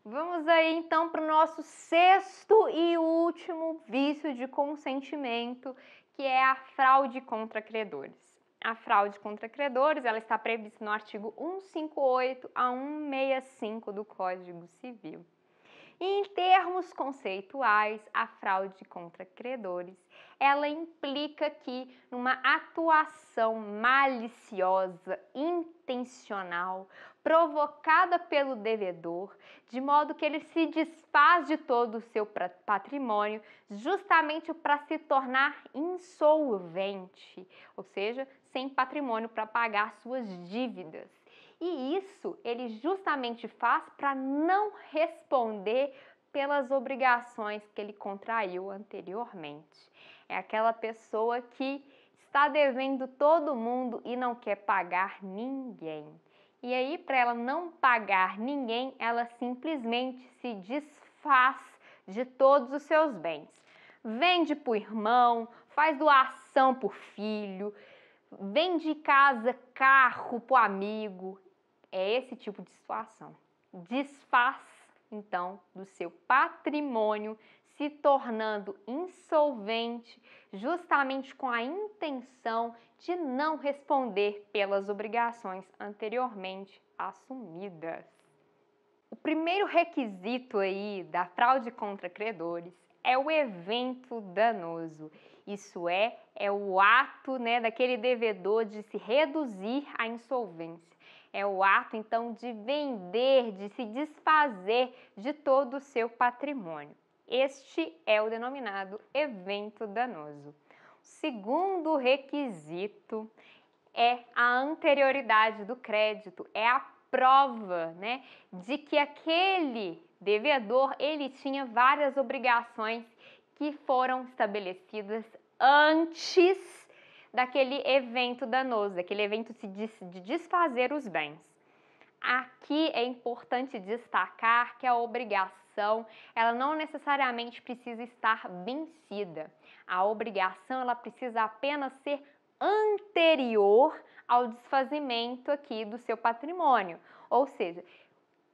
Vamos aí então para o nosso sexto e último vício de consentimento, que é a fraude contra credores. A fraude contra credores, ela está prevista no artigo 158 a 165 do Código Civil. E em termos conceituais, a fraude contra credores, ela implica que numa atuação maliciosa, intencional, provocada pelo devedor, de modo que ele se desfaz de todo o seu patrimônio, justamente para se tornar insolvente, ou seja, sem patrimônio para pagar suas dívidas. E isso ele justamente faz para não responder pelas obrigações que ele contraiu anteriormente. É aquela pessoa que está devendo todo mundo e não quer pagar ninguém. E aí, para ela não pagar ninguém, ela simplesmente se desfaz de todos os seus bens. Vende para o irmão, faz doação para o filho, vende casa, carro para o amigo. É esse tipo de situação. Desfaz, então, do seu patrimônio, se tornando insolvente, justamente com a intenção de não responder pelas obrigações anteriormente assumidas. O primeiro requisito aí da fraude contra credores é o evento danoso. Isso é o ato, daquele devedor de se reduzir à insolvência. É o ato, então, de vender, de se desfazer de todo o seu patrimônio. Este é o denominado evento danoso. O segundo requisito é a anterioridade do crédito, é a prova, de que aquele devedor, ele tinha várias obrigações que foram estabelecidas antes daquele evento danoso, daquele evento de desfazer os bens. Aqui é importante destacar que a obrigação, ela não necessariamente precisa estar vencida. A obrigação, ela precisa apenas ser anterior ao desfazimento aqui do seu patrimônio. Ou seja,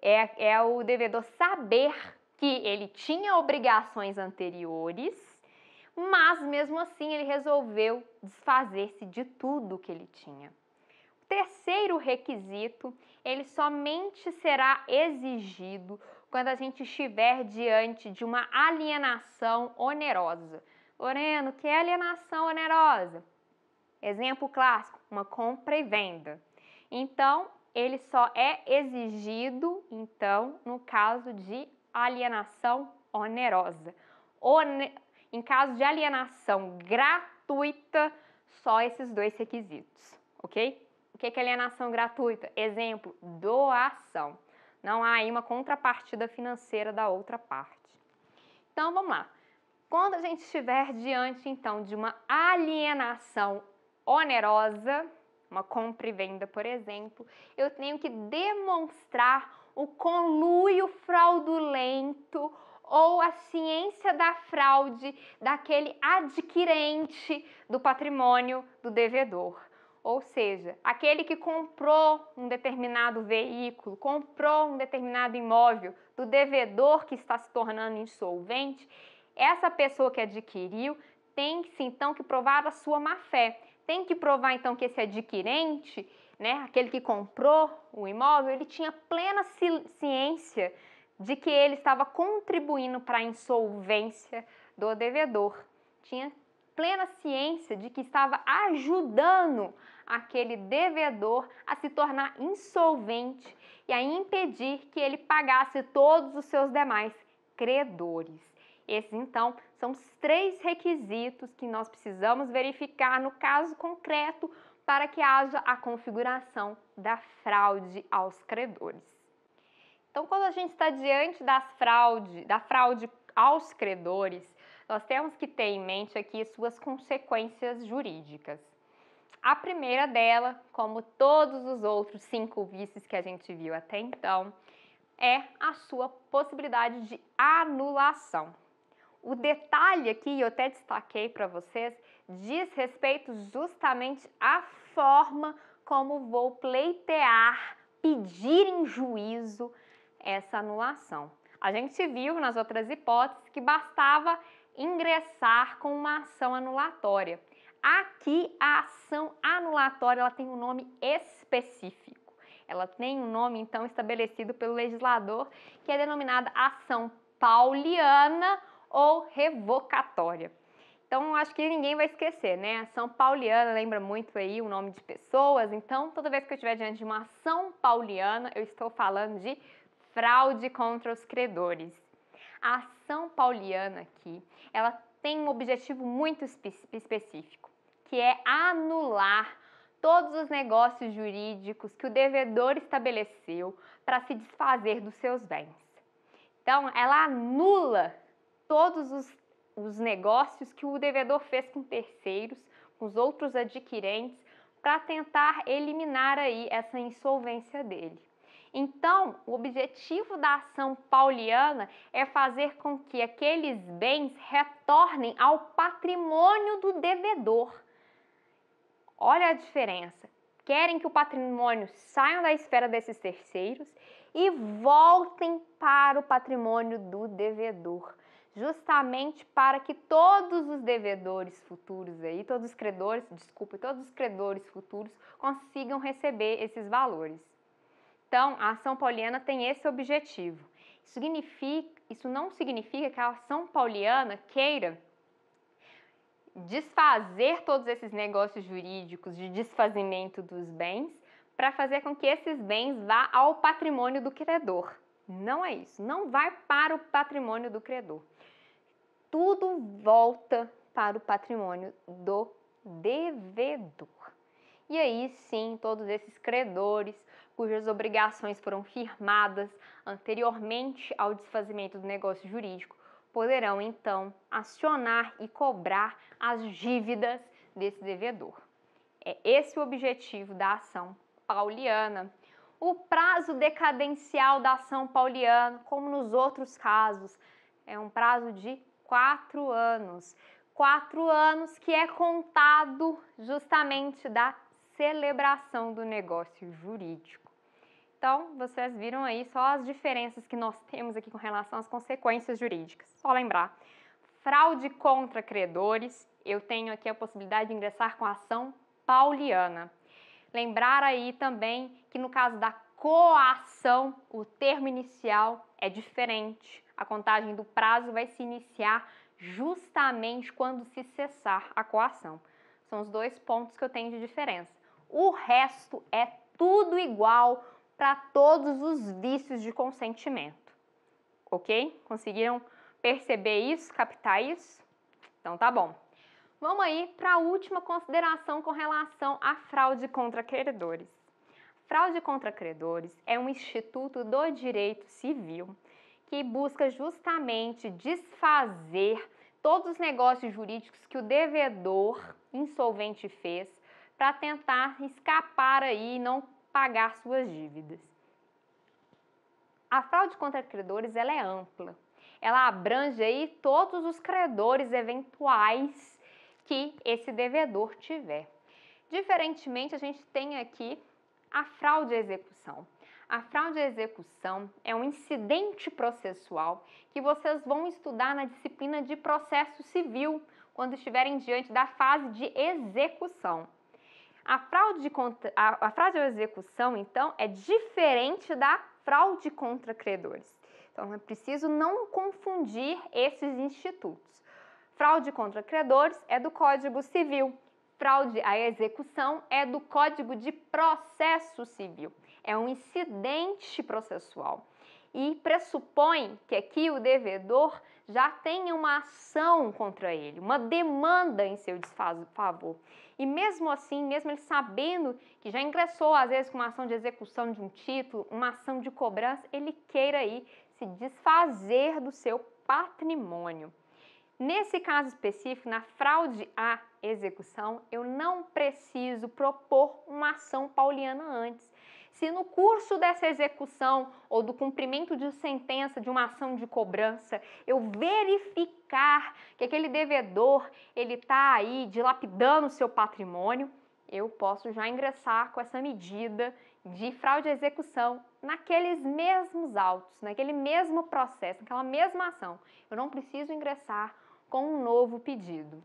é o devedor saber que ele tinha obrigações anteriores, mas mesmo assim ele resolveu desfazer-se de tudo que ele tinha. O terceiro requisito, ele somente será exigido quando a gente estiver diante de uma alienação onerosa. Lorena, o que é alienação onerosa? Exemplo clássico, uma compra e venda. Então, ele só é exigido, então, no caso de alienação onerosa. Em caso de alienação gratuita, só esses dois requisitos, ok? O que é alienação gratuita? Exemplo, doação. Não há aí uma contrapartida financeira da outra parte. Então, vamos lá. Quando a gente estiver diante, então, de uma alienação onerosa, uma compra e venda, por exemplo, eu tenho que demonstrar o conluio fraudulento ou a ciência da fraude daquele adquirente do patrimônio do devedor. Ou seja, aquele que comprou um determinado veículo, comprou um determinado imóvel do devedor que está se tornando insolvente, essa pessoa que adquiriu tem-se então que provar a sua má-fé. Tem que provar então que esse adquirente, aquele que comprou o imóvel, ele tinha plena ciência de que ele estava contribuindo para a insolvência do devedor. Tinha plena ciência de que estava ajudando aquele devedor a se tornar insolvente e a impedir que ele pagasse todos os seus demais credores. Esses, então, são os 3 requisitos que nós precisamos verificar no caso concreto para que haja a configuração da fraude aos credores. Então, quando a gente está diante da fraude aos credores, nós temos que ter em mente aqui suas consequências jurídicas. A primeira dela, como todos os outros 5 vícios que a gente viu até então, é a sua possibilidade de anulação. O detalhe aqui, eu até destaquei para vocês, diz respeito justamente à forma como vou pleitear, pedir em juízo essa anulação. A gente viu nas outras hipóteses que bastava ingressar com uma ação anulatória. Aqui, a ação anulatória ela tem um nome específico. Ela tem um nome, então, estabelecido pelo legislador, que é denominada ação pauliana ou revocatória. Então, acho que ninguém vai esquecer, né? Ação pauliana lembra muito aí o nome de pessoas. Então, toda vez que eu estiver diante de uma ação pauliana, eu estou falando de fraude contra os credores. A ação pauliana aqui, ela tem um objetivo muito específico, que é anular todos os negócios jurídicos que o devedor estabeleceu para se desfazer dos seus bens. Então, ela anula todos os negócios que o devedor fez com terceiros, com os outros adquirentes, para tentar eliminar aí essa insolvência dele. Então, o objetivo da ação pauliana é fazer com que aqueles bens retornem ao patrimônio do devedor. Olha a diferença. Querem que o patrimônio saia da esfera desses terceiros e voltem para o patrimônio do devedor, justamente para que todos os devedores futuros aí, todos os credores futuros consigam receber esses valores. Então, a ação pauliana tem esse objetivo. Isso não significa que a ação pauliana queira desfazer todos esses negócios jurídicos de desfazimento dos bens para fazer com que esses bens vá ao patrimônio do credor. Não é isso, não vai para o patrimônio do credor. Tudo volta para o patrimônio do devedor. E aí sim, todos esses credores cujas obrigações foram firmadas anteriormente ao desfazimento do negócio jurídico poderão então acionar e cobrar as dívidas desse devedor. É esse o objetivo da ação pauliana. O prazo decadencial da ação pauliana, como nos outros casos, é um prazo de 4 anos. 4 anos que é contado justamente da celebração do negócio jurídico. Então, vocês viram aí só as diferenças que nós temos aqui com relação às consequências jurídicas. Só lembrar, fraude contra credores, eu tenho aqui a possibilidade de ingressar com a ação pauliana. Lembrar aí também que no caso da coação, o termo inicial é diferente. A contagem do prazo vai se iniciar justamente quando se cessar a coação. São os 2 pontos que eu tenho de diferença. O resto é tudo igual para todos os vícios de consentimento. Ok? Conseguiram perceber isso, captar isso? Então tá bom. Vamos aí para a última consideração com relação à fraude contra credores. Fraude contra credores é um instituto do direito civil que busca justamente desfazer todos os negócios jurídicos que o devedor insolvente fez para tentar escapar aí e não pagar suas dívidas. A fraude contra credores ela é ampla. Ela abrange aí todos os credores eventuais que esse devedor tiver. Diferentemente, a gente tem aqui a fraude à execução. A fraude à execução é um incidente processual que vocês vão estudar na disciplina de processo civil, quando estiverem diante da fase de execução. A fraude à execução, então, é diferente da fraude contra credores. Então, é preciso não confundir esses institutos. Fraude contra credores é do Código Civil. Fraude à execução é do Código de Processo Civil. É um incidente processual e pressupõe que aqui o devedor já tenha uma ação contra ele, uma demanda em seu desfavor. E mesmo assim, mesmo ele sabendo que já ingressou, às vezes, com uma ação de execução de um título, uma ação de cobrança, ele queira aí se desfazer do seu patrimônio. Nesse caso específico, na fraude à execução, eu não preciso propor uma ação pauliana antes. Se no curso dessa execução ou do cumprimento de sentença de uma ação de cobrança, eu verificar que aquele devedor ele está aí dilapidando o seu patrimônio, eu posso já ingressar com essa medida de fraude à execução naqueles mesmos autos, naquele mesmo processo, naquela mesma ação. Eu não preciso ingressar com um novo pedido.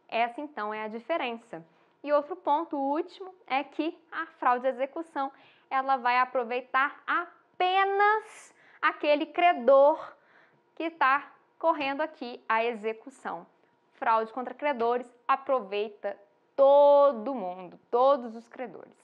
Essa, então, é a diferença. E outro ponto, o último, é que a fraude à execução, ela vai aproveitar apenas aquele credor que está correndo aqui a execução. Fraude contra credores aproveita todo mundo, todos os credores.